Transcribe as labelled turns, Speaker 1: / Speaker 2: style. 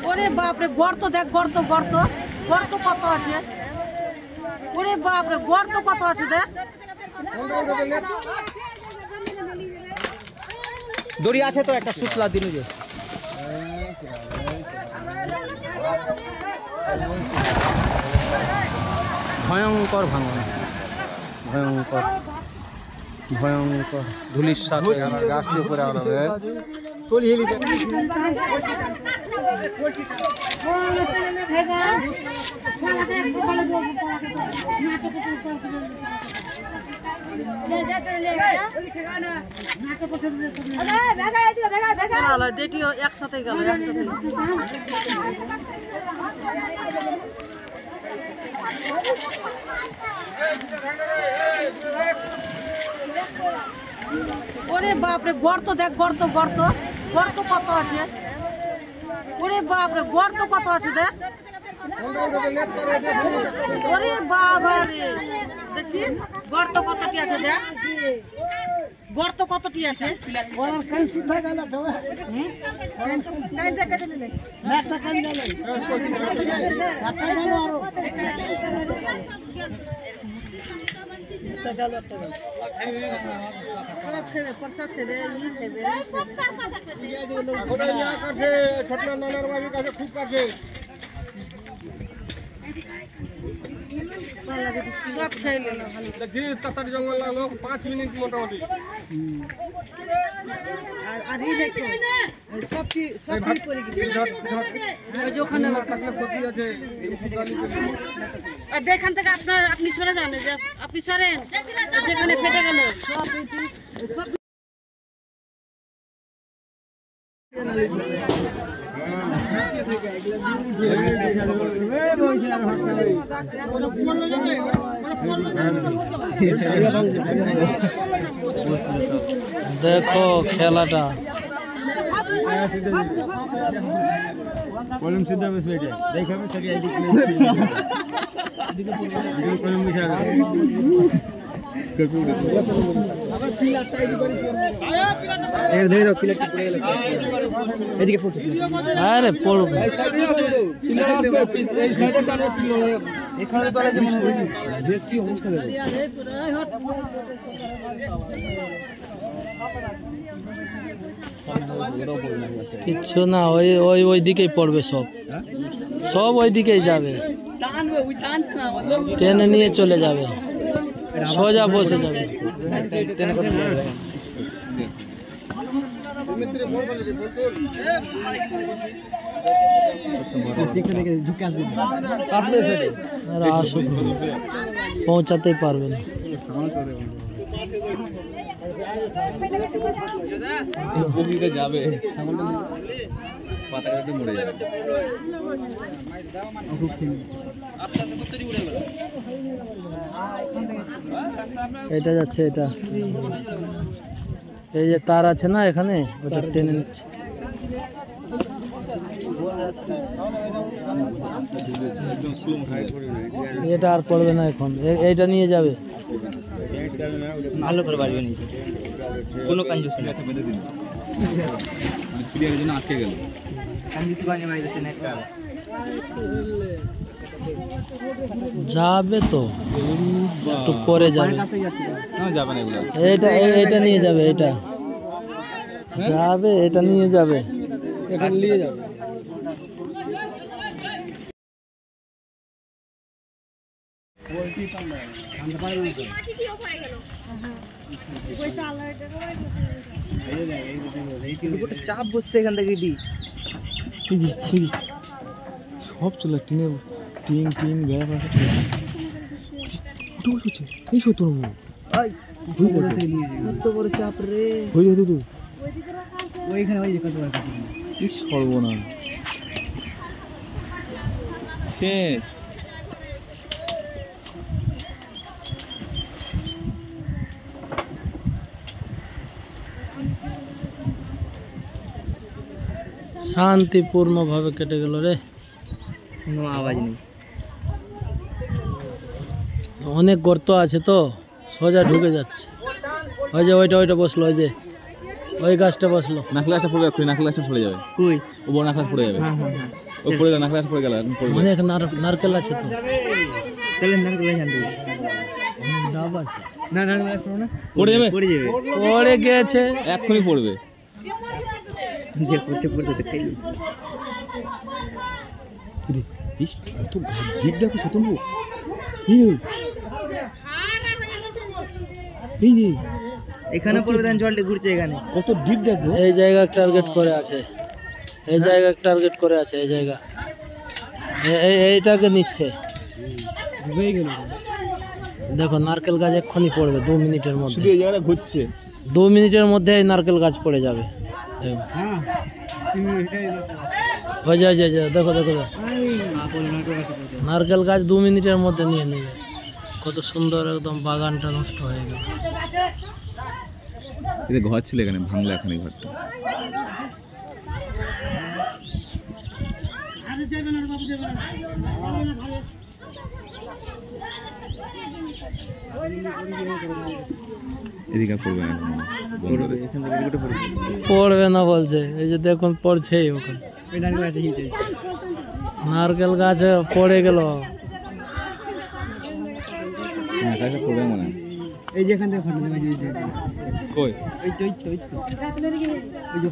Speaker 1: ওরে বাপরে, গর্ত দেখ, গর্ত গর্ত গর্ত কত আছে। ওরে বাপরে, গর্ত কত আছে দেখ।
Speaker 2: দড়ি আছে তো একটা সুতলা দিন যে ভয়ঙ্কর ভাঙন, ভয়ঙ্কর ভয়ঙ্কর ধুলির সাথে গাছটির উপরে
Speaker 1: একসাথে গেল, একসাথে। ওরে বাপরে, গর্ত দেখ, গর্ত গর্ত গর্ত কত আছে। ওরে বাপরে, গর্ত কত আছে দেখ। ওরে বাবা রে, দেখছিস গর্ত কতটি আছে দেখ, গর্ত কতটি আছে। প্রসাদ খেবে, ই খেবে, খুব কাছে সব খেয়ে নিলাম। তাড়াতাড়ি জঙ্গল লাগলো 5 মিনিট মোটামুটি। আর এই দেখো সবটি পড়ে গেছে ওখানে। আর যেখান থেকে আপনি সরে যান, যে আপনি সরেন, যেখানে ফেটে গেল সব সব।
Speaker 2: দেখো খেলাটা কলম সিদ্ধ হবে, সেটা দেখাবে সেটা এদিকে কলম মিশা আরে পড়ো কিচ্ছু না, ওই দিকেই পড়বে, সব সব ওই দিকেই যাবে, টেনে নিয়ে চলে যাবে, সোজা বসে যাবে। পৌঁছাতেই পারবে না। যাবে মরে যাবে। এটা যাচ্ছে, এটা এই যে তার আছে না এখানে, ওটা টেনে নিচ্ছে। এটা আর পড়বে না এখন, এইটা নিয়ে যাবে। ভালো করে পারবে না, কোনো কঞ্জুস না, প্লেয়ারের জন্য আটকে গেল। যাবে তো একটু পরে যাবে, এটা নিয়ে যাবে, এটা যাবে, এটা নিয়ে যাবে, এখন নিয়ে যাবে। চাপ বসছে এখান থেকে, সব চলে টিনের টিন গ্যাপ আছে। এই সত্য কত বড় চাপ রে, ওইখানে সর্বনাশ শেষ। শান্তিপূর্ণভাবে কেটে গেল রে, কোনো আওয়াজ নেই। অনেক গর্ত আছে তো, সোজা ঢুকে যাচ্ছে। ওই যে ওইটা বসলো, ওই যে ওই গাছটা বসলো।
Speaker 3: নারকেল গাছটা পড়বে, এক্ষুনি নারকেল গাছটা পড়ে যাবে।
Speaker 2: কই?
Speaker 3: ও বড় নারকেল পড়ে যাবে। ও পড়ে গেল, নারকেল গাছ পড়ে গেল, এখন পড়বে।
Speaker 2: অনেক নারকেল আছে তো।
Speaker 4: চলেন নারকেল গাছ আনতে।
Speaker 2: অনেক ডাব আছে।
Speaker 4: না নারকেল গাছ পড়ো না,
Speaker 3: পড়ে যাবে,
Speaker 4: পড়ে যাবে।
Speaker 2: পড়ে গেছে,
Speaker 3: এক্ষুনি পড়বে।
Speaker 4: যে পড়ছে পড়তে তো খাইলো।
Speaker 3: ইস, কত ডিপ দেখো শতম্বু। এই রে,
Speaker 4: এখানে পড়বে, দেন জলটা ঘুরছে এখানে।
Speaker 3: কত ডিপ দেখো।
Speaker 2: এই জায়গা টার্গেট করে আছে, এই জায়গা টার্গেট করে আছে, এই জায়গা এইটাকে নিচ্ছে।
Speaker 4: হয়ে গেল।
Speaker 2: দেখো নারকেল গাছ এক্ষুনি পড়বে 2 মিনিটের মধ্যে।
Speaker 3: শুধু এই জায়গাটা ঘুরছে।
Speaker 2: 2 মিনিটের মধ্যে এই নারকেল গাছ পড়ে যাবে। দেখো।
Speaker 4: হ্যাঁ
Speaker 2: ওই যে দেখো দেখো দেখো। নারকেল গাছ 2 মিনিটের মধ্যে নিয়ে নেবে। কত সুন্দর একদম বাগানটা নষ্ট হয়ে গেল।
Speaker 3: এটা ঘর ছিল এখানে, ভাঙলো এখন এই ঘরটা। এদিকে আর পড়বে না এখন, বন্ধ করেছে।
Speaker 2: পড়বে না বলছে, এই যে দেখুন পড়ছেই ওখানে।
Speaker 4: ওই নারকেল গাছে হিলছে।
Speaker 2: নারকেল গাছ পড়ে গেল।
Speaker 3: হ্যাঁ, গাছটা পড়বে মনে হয়।
Speaker 4: এই যে এখান থেকে ফাটা দেবে,
Speaker 3: কই?
Speaker 4: ওই তো ওই তো ওই তো ওই যে